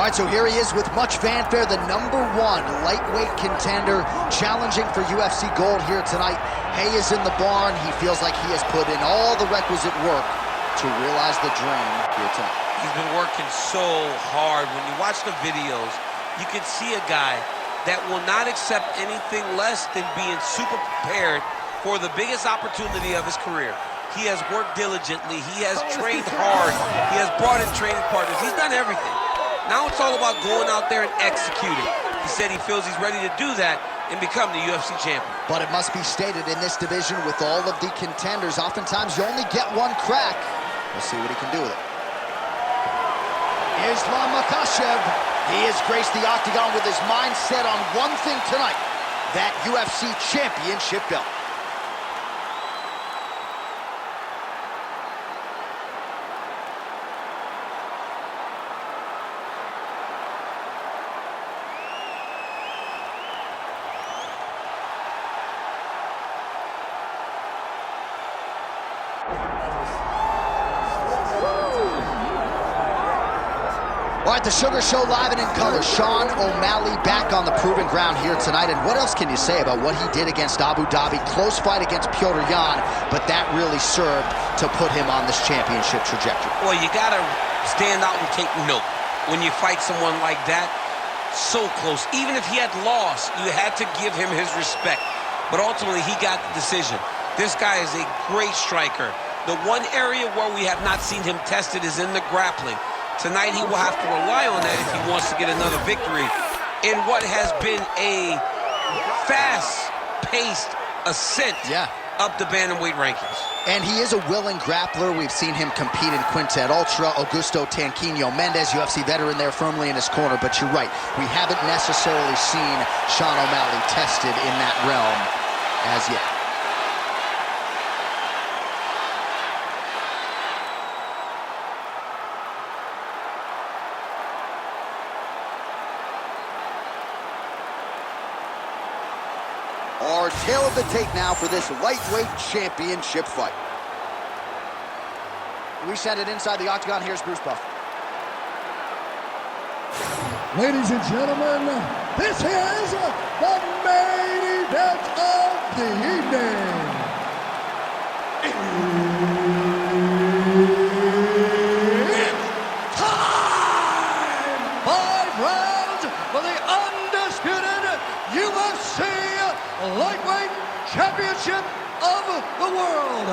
All right, so here he is with much fanfare, the #1 lightweight contender, challenging for UFC gold here tonight. Hay is in the barn. He feels like he has put in all the requisite work to realize the dream here tonight. He's been working so hard. When you watch the videos, you can see a guy that will not accept anything less than being super prepared for the biggest opportunity of his career. He has worked diligently. He has trained hard. He has brought in training partners. He's done everything. Now it's all about going out there and executing. He said he feels he's ready to do that and become the UFC champion. But it must be stated, in this division with all of the contenders, oftentimes you only get one crack. We'll see what he can do with it. Islam Makhachev. He has graced the octagon with his mind set on one thing tonight, that UFC championship belt. All right, the Sugar Show live and in color. Sean O'Malley back on the proven ground here tonight. And what else can you say about what he did against Abu Dhabi? Close fight against Petr Yan, but that really served to put him on this championship trajectory. Well, you got to stand out and take note when you fight someone like that. So close. Even if he had lost, you had to give him his respect. But ultimately, he got the decision. This guy is a great striker. The one area where we have not seen him tested is in the grappling. Tonight, he will have to rely on that if he wants to get another victory in what has been a fast-paced ascent up the bantamweight rankings. And he is a willing grappler. We've seen him compete in Quintet Ultra. Augusto Tanquinho Mendez, UFC veteran there firmly in his corner. But you're right, we haven't necessarily seen Sean O'Malley tested in that realm as yet. Our tail of the tape now for this lightweight championship fight. We send it inside the octagon. Here's Bruce Buffer. Ladies and gentlemen, this is the main event of the evening. It's time! 5 rounds for the undisputed UFC Lightweight Championship of the world.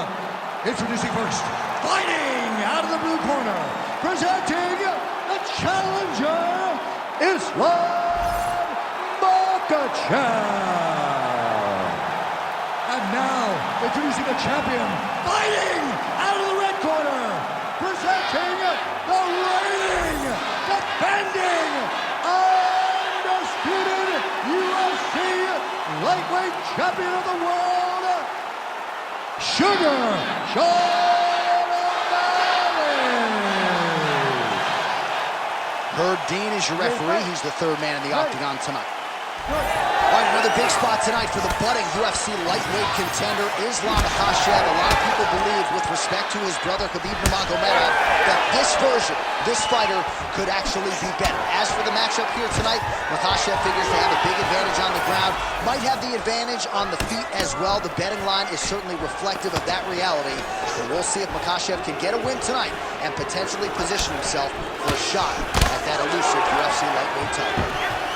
Introducing first, fighting out of the blue corner, presenting the challenger, Islam Makhachev. And now, introducing the champion, fighting out of the red corner, presenting the reigning, defending, undisputed UFC lightweight champion of the world, Sugar Sean O'Malley. Herb Dean is your referee. He's the third man in the octagon tonight. All right, another big spot tonight for the budding UFC lightweight contender, Islam Makhachev. A lot of people believe, with respect to his brother Khabib Nurmagomedov, that this version, this fighter, could actually be better. As for the matchup here tonight, Makhachev figures to have a big advantage on the ground, might have the advantage on the feet as well. The betting line is certainly reflective of that reality. And we'll see if Makhachev can get a win tonight and potentially position himself for a shot at that elusive UFC lightweight title.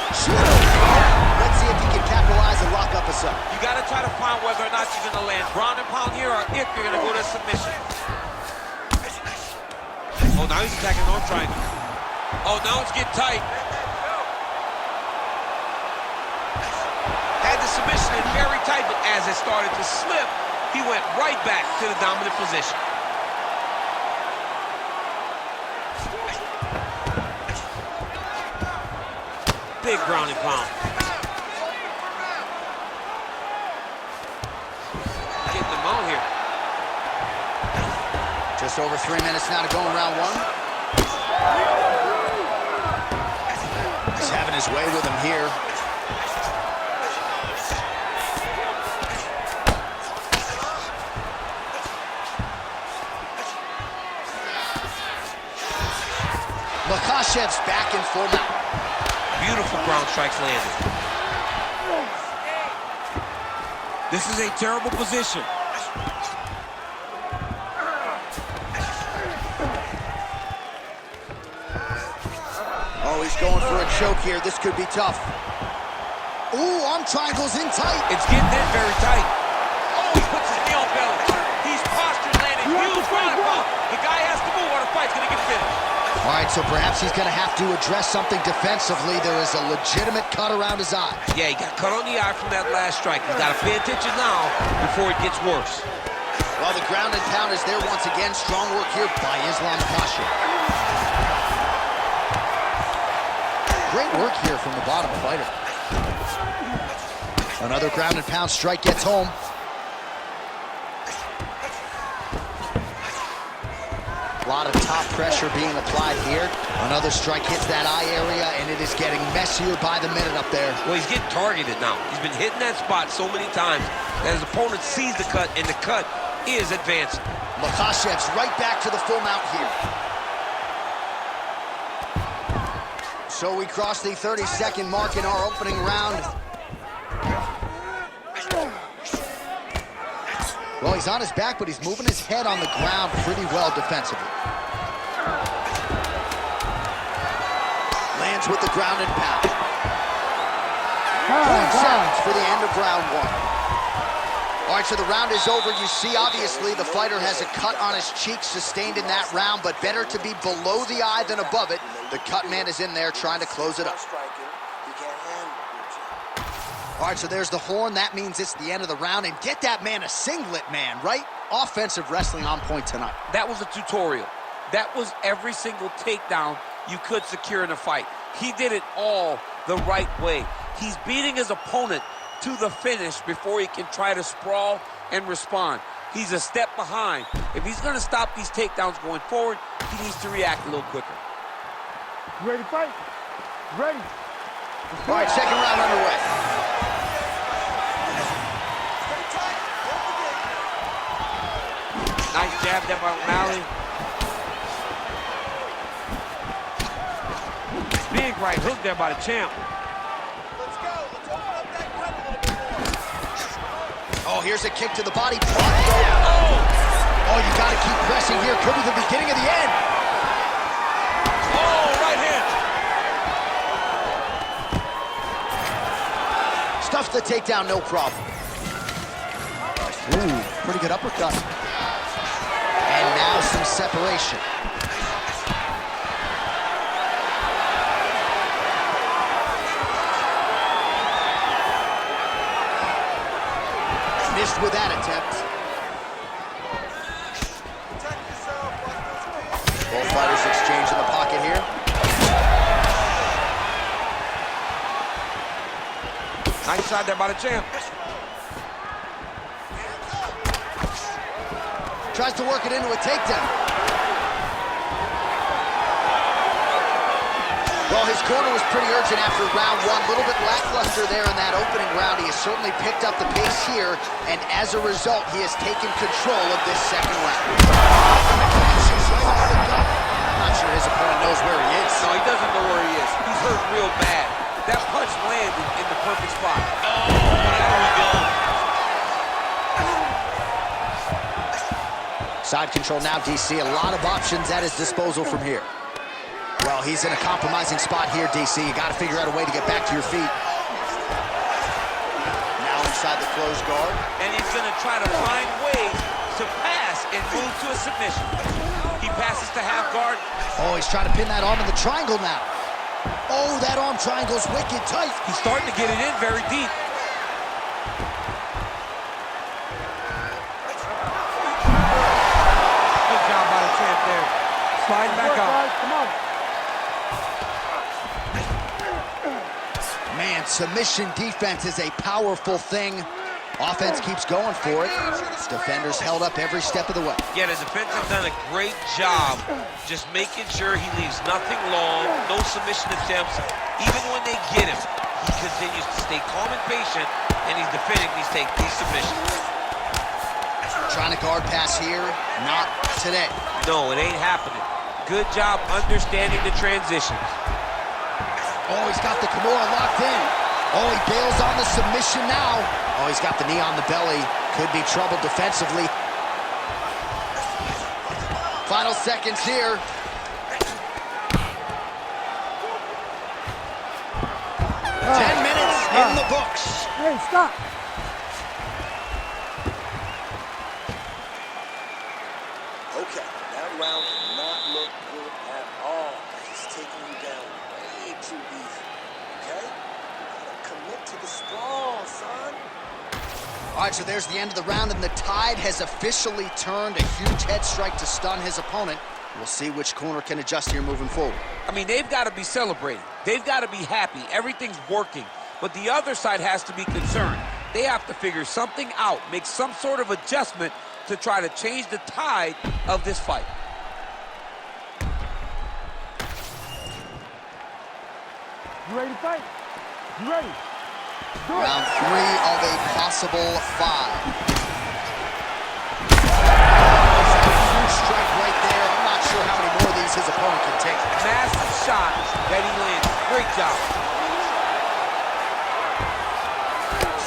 Let's see if he can capitalize and lock up a sub. You got to try to find whether or not you're going to land ground and pound here or if you're going to go to submission. Oh, now he's attacking on triangle. Oh, now it's getting tight. Had the submission in very tight, but as it started to slip, he went right back to the dominant position. Big ground and pound. Getting them out here. Just over 3 minutes now to go in round 1. He's having his way with him here. Makhachev's back in full mount. Beautiful ground strikes landed. This is a terrible position. Oh, he's going for a choke here. This could be tough. Ooh, arm triangles in tight. It's getting in very tight. Oh, he puts his knee on belly. He's postured, landing huge ground and pound. The guy has to move or the fight's gonna get finished. All right, so perhaps he's gonna have to address something defensively. There is a legitimate cut around his eye. Yeah, he got cut on the eye from that last strike. He's gotta pay attention now before it gets worse. Well, the ground and pound is there once again. Strong work here by Islam Makhachev. Great work here from the bottom fighter. Another ground and pound strike gets home. A lot of top pressure being applied here. Another strike hits that eye area, and it is getting messier by the minute up there. Well, he's getting targeted now. He's been hitting that spot so many times that his opponent sees the cut, and the cut is advancing. Makhachev's right back to the full mount here. So we cross the 30-second mark in our opening round. Well, he's on his back, but he's moving his head on the ground pretty well defensively. Lands with the ground and pound. 20 seconds for the end of round one. All right, so the round is over. You see, obviously, the fighter has a cut on his cheek sustained in that round, but better to be below the eye than above it. The cut man is in there trying to close it up. All right, so there's the horn. That means it's the end of the round. And get that man a singlet, man, right? Offensive wrestling on point tonight. That was a tutorial. That was every single takedown you could secure in a fight. He did it all the right way. He's beating his opponent to the finish before he can try to sprawl and respond. He's a step behind. If he's going to stop these takedowns going forward, he needs to react a little quicker. You ready to fight? Ready. All right, second round underway. Nice jab there by O'Malley. Big right hook there by the champ. Oh, here's a kick to the body. Oh, you got to keep pressing here. Could be the beginning of the end. Oh, right hand. Stuffs the takedown, no problem. Ooh, pretty good uppercut. And now some separation. Missed with that attempt. Both fighters exchange in the pocket here. Nice shot there by the champ. Tries to work it into a takedown. Well, his corner was pretty urgent after round one. A little bit lackluster there in that opening round. He has certainly picked up the pace here, and as a result, he has taken control of this second round. I'm not sure his opponent knows where he is. No, he doesn't know where he is. He's hurt real bad. That punch landed in the perfect spot. Oh, there we go. Side control now, DC. A lot of options at his disposal from here. Well, he's in a compromising spot here, DC. You got to figure out a way to get back to your feet. Now inside the closed guard. And he's going to try to find ways to pass and move to a submission. He passes to half guard. Oh, he's trying to pin that arm in the triangle now. Oh, that arm triangle's wicked tight. He's starting to get it in very deep. Good job by the champ there. Sliding back up. Come on. Man, submission defense is a powerful thing. Offense keeps going for it. Defenders held up every step of the way. Yeah, the defense has done a great job just making sure he leaves nothing long, no submission attempts. Even when they get him, he continues to stay calm and patient, and he's defending these submissions. Trying to guard pass here, not today. No, it ain't happening. good job understanding the transitions. Oh, he's got the Kimura locked in. Oh, he bails on the submission now. Oh, he's got the knee on the belly. Could be trouble defensively. Final seconds here. All right. 10 minutes in the books. Hey, stop. Okay, that round did not look good at all. He's taking you down way too easy, okay? You gotta commit to the sprawl, son. All right, so there's the end of the round, and the tide has officially turned. A huge head strike to stun his opponent. We'll see which corner can adjust here moving forward. I mean, they've got to be celebrating. They've got to be happy. Everything's working. But the other side has to be concerned. They have to figure something out, make some sort of adjustment to try to change the tide of this fight. You ready to fight? You ready? Round 3 of a possible 5. Huge strike right there. I'm not sure how many more of these his opponent can take. Massive shot that he landed. Great job.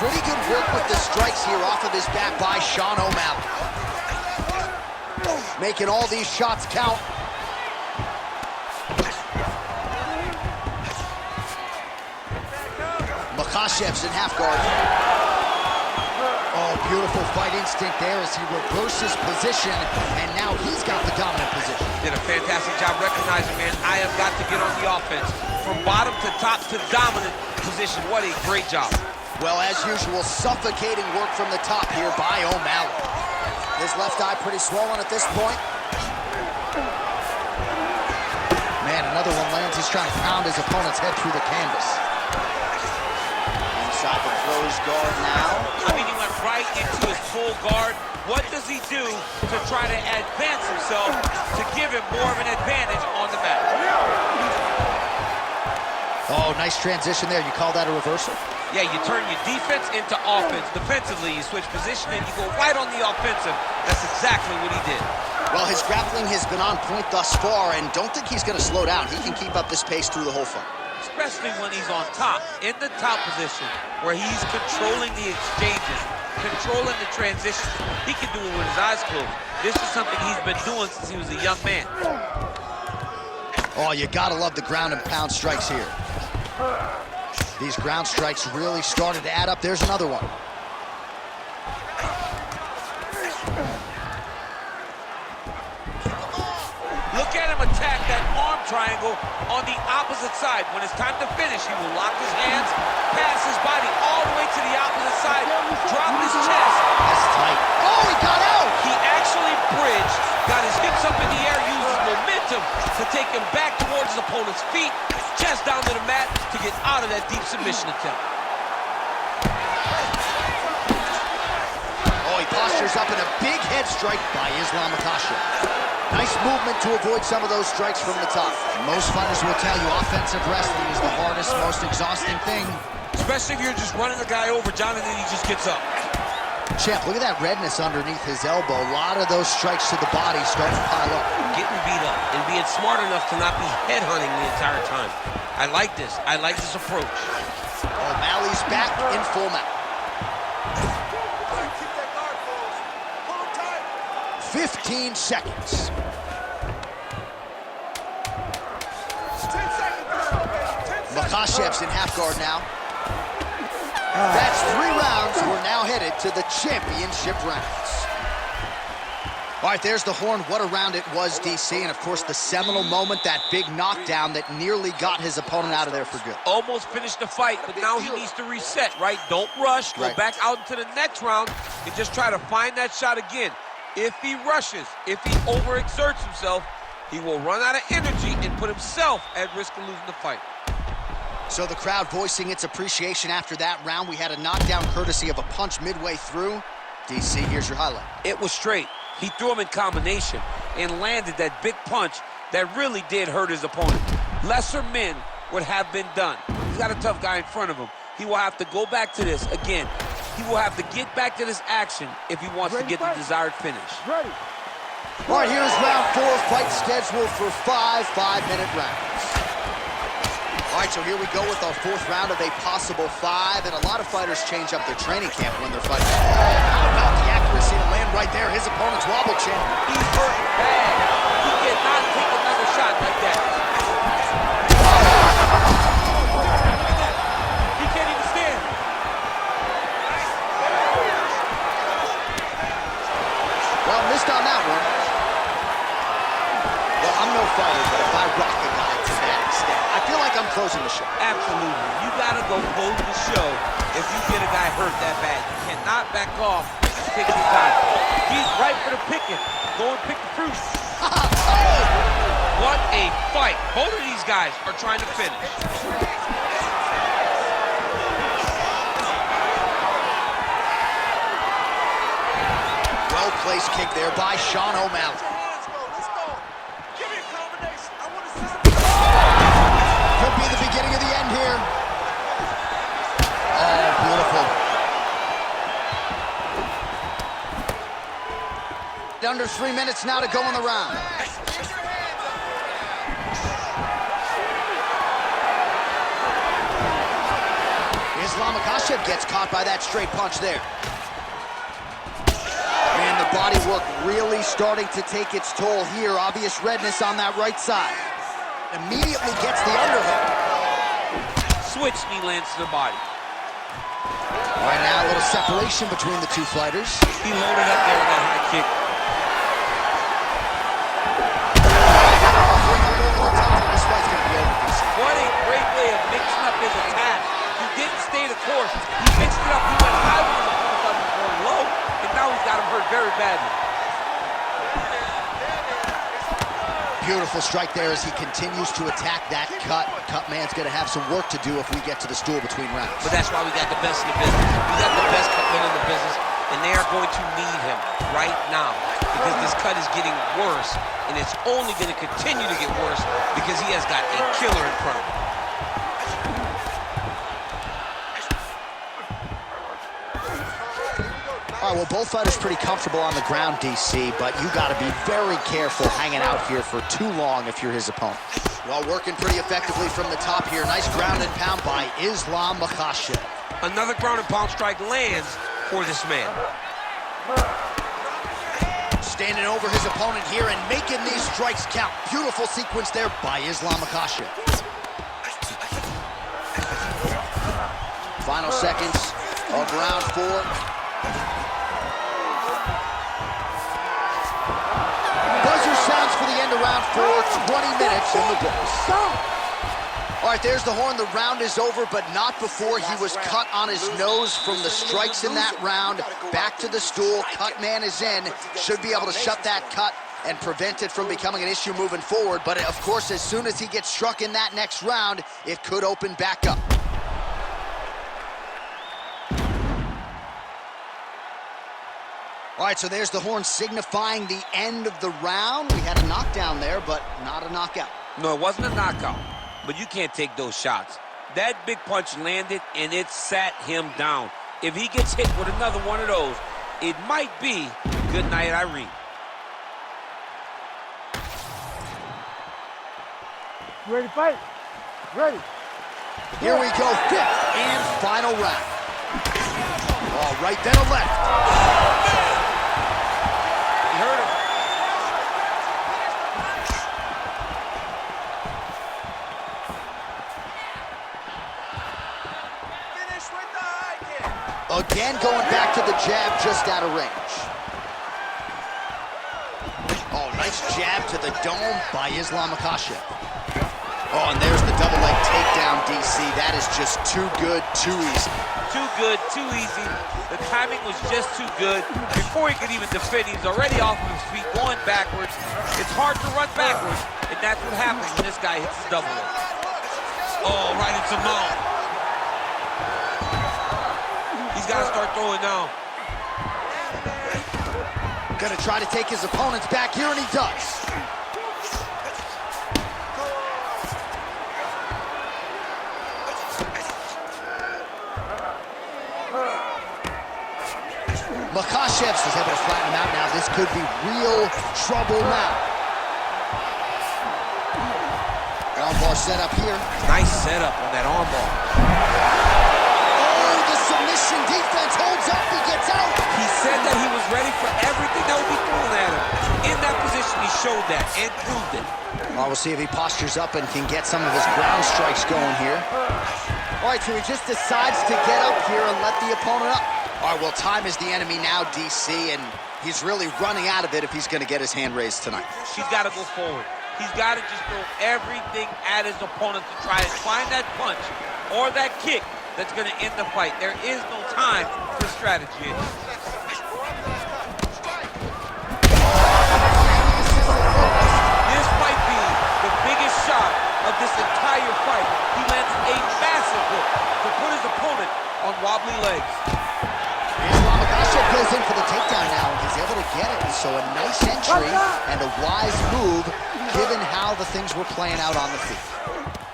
Pretty good work with the strikes here off of his back by Sean O'Malley. Making all these shots count. Makhachev's in half guard. Oh, beautiful fight instinct there as he reverses position, and now he's got the dominant position. Did a fantastic job recognizing, man, I have got to get on the offense. From bottom to top to dominant position. What a great job. Well, as usual, suffocating work from the top here by O'Malley. His left eye pretty swollen at this point. Man, another one lands. He's trying to pound his opponent's head through the canvas. Inside the closed guard now. I mean, he went right into his full guard. What does he do to try to advance himself to give him more of an advantage on the mat? Oh, nice transition there. You call that a reversal? Yeah, you turn your defense into offense. Defensively, you switch position and you go right on the offensive. That's exactly what he did. Well, his grappling has been on point thus far, and don't think he's going to slow down. He can keep up this pace through the whole fight. Especially when he's on top, in the top position, where he's controlling the exchanges, controlling the transitions. He can do it with his eyes closed. This is something he's been doing since he was a young man. Oh, you got to love the ground and pound strikes here. These ground strikes really started to add up. There's another one. Look at him attack that arm triangle on the opposite side. When it's time to finish, he will lock his hands, pass his body all the way to the opposite side, drop his chest. That's tight. Oh, he got out! He actually bridged, got his hips up in the air, uses momentum to take him back towards his opponent's feet, chest down to the mat to get out of that deep submission attempt. Oh, he postures up in a big head strike by Islam Makhachev. Nice movement to avoid some of those strikes from the top. Most fighters will tell you offensive wrestling is the hardest, most exhausting thing. Especially if you're just running the guy over, John, and then he just gets up. Champ, look at that redness underneath his elbow. A lot of those strikes to the body start to pile up. Getting beat up and being smart enough to not be headhunting the entire time. I like this. I like this approach. O'Malley's back in full mount. Keep that guard closed. Pull him tight. 15 seconds. 10 seconds. 10 seconds. Makhachev's in half guard now. That's 3 rounds. We're now headed to the championship rounds. All right, there's the horn. What a round it was, DC. And, of course, the seminal moment, that big knockdown that nearly got his opponent out of there for good. Almost finished the fight, but now he needs to reset, right? Don't rush. Go back out into the next round and just try to find that shot again. If he rushes, if he overexerts himself, he will run out of energy and put himself at risk of losing the fight. So the crowd voicing its appreciation after that round. We had a knockdown courtesy of a punch midway through. DC, here's your highlight. It was straight. He threw him in combination and landed that big punch that really did hurt his opponent. Lesser men would have been done. He's got a tough guy in front of him. He will have to go back to this again. He will have to get back to this action if he wants to get the desired finish. Ready. All right, here's round 4 fights scheduled for 5 5-minute rounds. All right, so here we go with our 4th round of a possible 5, and a lot of fighters change up their training camp when they're fighting. How about the accuracy to land right there? His opponent's wobble chin. He's hurt bad. He cannot take another shot like that. He can't even stand. Well, missed on that one. Well, I'm no fighter, but if I rock a guy to that extent, I feel like I'm closing the show. Absolutely. You got to go close the show if you get a guy hurt that bad. You cannot back off. Take your time. He's right for the picking. Go and pick the fruit. What a fight. Both of these guys are trying to finish. Well-placed kick there by Sean O'Malley. Could be the beginning of the end here. Oh, beautiful. Under 3 minutes now to go in the round. Makhachev gets caught by that straight punch there. Man, the body work really starting to take its toll here. Obvious redness on that right side. Immediately gets the underhook. Switch knee lands to the body. Right now, a little separation between the two fighters. He loaded up there with that high kick. What a great way of mixing up his attack. He didn't stay the course. He mixed it up. He went high when his opponent was going low, and now he's got him hurt very badly. Beautiful strike there as he continues to attack that cut. Cut man's going to have some work to do if we get to the stool between rounds. But that's why we got the best in the business. We got the best cut man in the business, and they are going to need him right now because this cut is getting worse, and it's only going to continue to get worse because he has got a killer in front of him. All right, well, both fighters pretty comfortable on the ground, DC, but you got to be very careful hanging out here for too long if you're his opponent. Well, working pretty effectively from the top here. Nice ground and pound by Islam Makhachev. Another ground and pound strike lands for this man. Standing over his opponent here and making these strikes count. Beautiful sequence there by Islam Makhachev. Final seconds of round 4. Buzzer sounds for the end of round 4, 20 minutes in the books. All right, there's the horn. The round is over, but not before he was cut on his nose from the strikes in that round. Back to the stool. Cut man is in. Should be able to shut that cut and prevent it from becoming an issue moving forward. But, of course, as soon as he gets struck in that next round, it could open back up. All right, so there's the horn signifying the end of the round. We had a knockdown there, but not a knockout. No, it wasn't a knockout, but you can't take those shots. That big punch landed, and it sat him down. If he gets hit with another one of those, it might be good night, Irene. You ready to fight? Ready. Here we go, 5th and final round. All right, then a left. Hurt him. Finish with the high kick. Again, going back to the jab just out of range. Oh, nice jab to the dome by Islam Makhachev. Oh, and there's the double leg takedown, DC. That is just too good, too easy. Too good, too easy. The timing was just too good. Before he could even defend, he's already off of his feet, going backwards. It's hard to run backwards, and that's what happens when this guy hits the double leg. Oh, right into mouth. He's got to start throwing down. Gonna try to take his opponents back here, and he does. Makhachev is able to flatten him out now. This could be real trouble now. Armbar set up here. Nice setup on that armbar. Oh, the submission defense holds up. He gets out. He said that he was ready for everything that would be thrown at him. In that position, he showed that and proved it. Well, we'll see if he postures up and can get some of his ground strikes going here. All right, so he just decides to get up here and let the opponent up. All right, well, time is the enemy now, DC, and he's really running out of it if he's going to get his hand raised tonight. He's got to go forward. He's got to just throw everything at his opponent to try and find that punch or that kick that's going to end the fight. There is no time for strategy. This might be the biggest shot of this entire fight. He lands a massive hook to put his opponent on wobbly legs. Makhachev goes in for the takedown now, and he's able to get it. So a nice entry and a wise move, given how the things were playing out on the feet.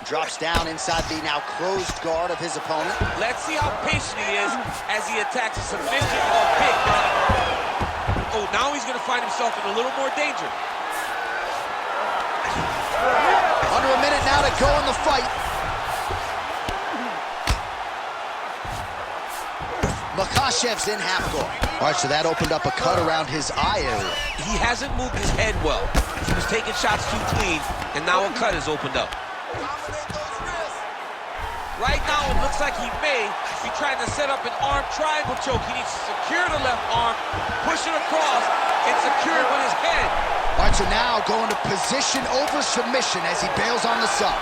Drops down inside the now closed guard of his opponent. Let's see how patient he is as he attacks a submission or kick. Oh, now he's going to find himself in a little more danger. Under a minute now to go in the fight. Makhachev's in half guard. All right, so that opened up a cut around his eye area. He hasn't moved his head well. He was taking shots too clean, and now a cut has opened up. Right now, it looks like he may be trying to set up an arm triangle choke. He needs to secure the left arm, push it across, and secure it with his head. All right, so now going to position over submission as he bails on the sub.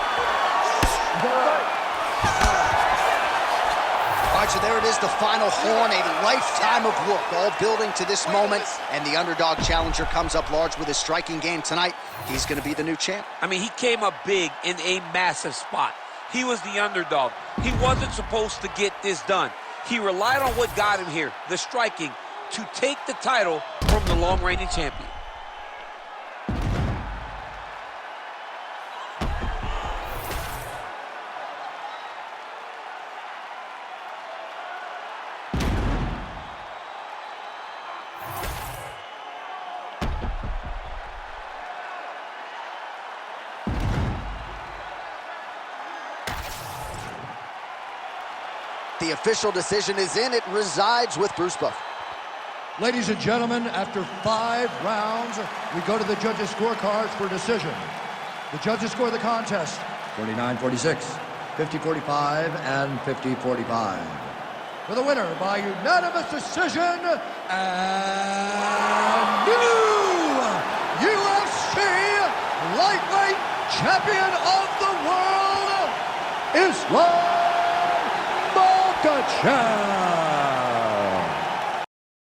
All right, so there it is, the final horn, a lifetime of work, all building to this moment, and the underdog challenger comes up large with his striking game tonight. He's going to be the new champ. I mean, he came up big in a massive spot. He was the underdog. He wasn't supposed to get this done. He relied on what got him here, the striking, to take the title from the long-reigning champion. The official decision is in. It resides with Bruce Buffer. Ladies and gentlemen, after 5 rounds, we go to the judges' scorecards for decision. The judges score the contest 49-46, 50-45, and 50-45. For the winner by unanimous decision, and new UFC lightweight champion of the world, Makhachev.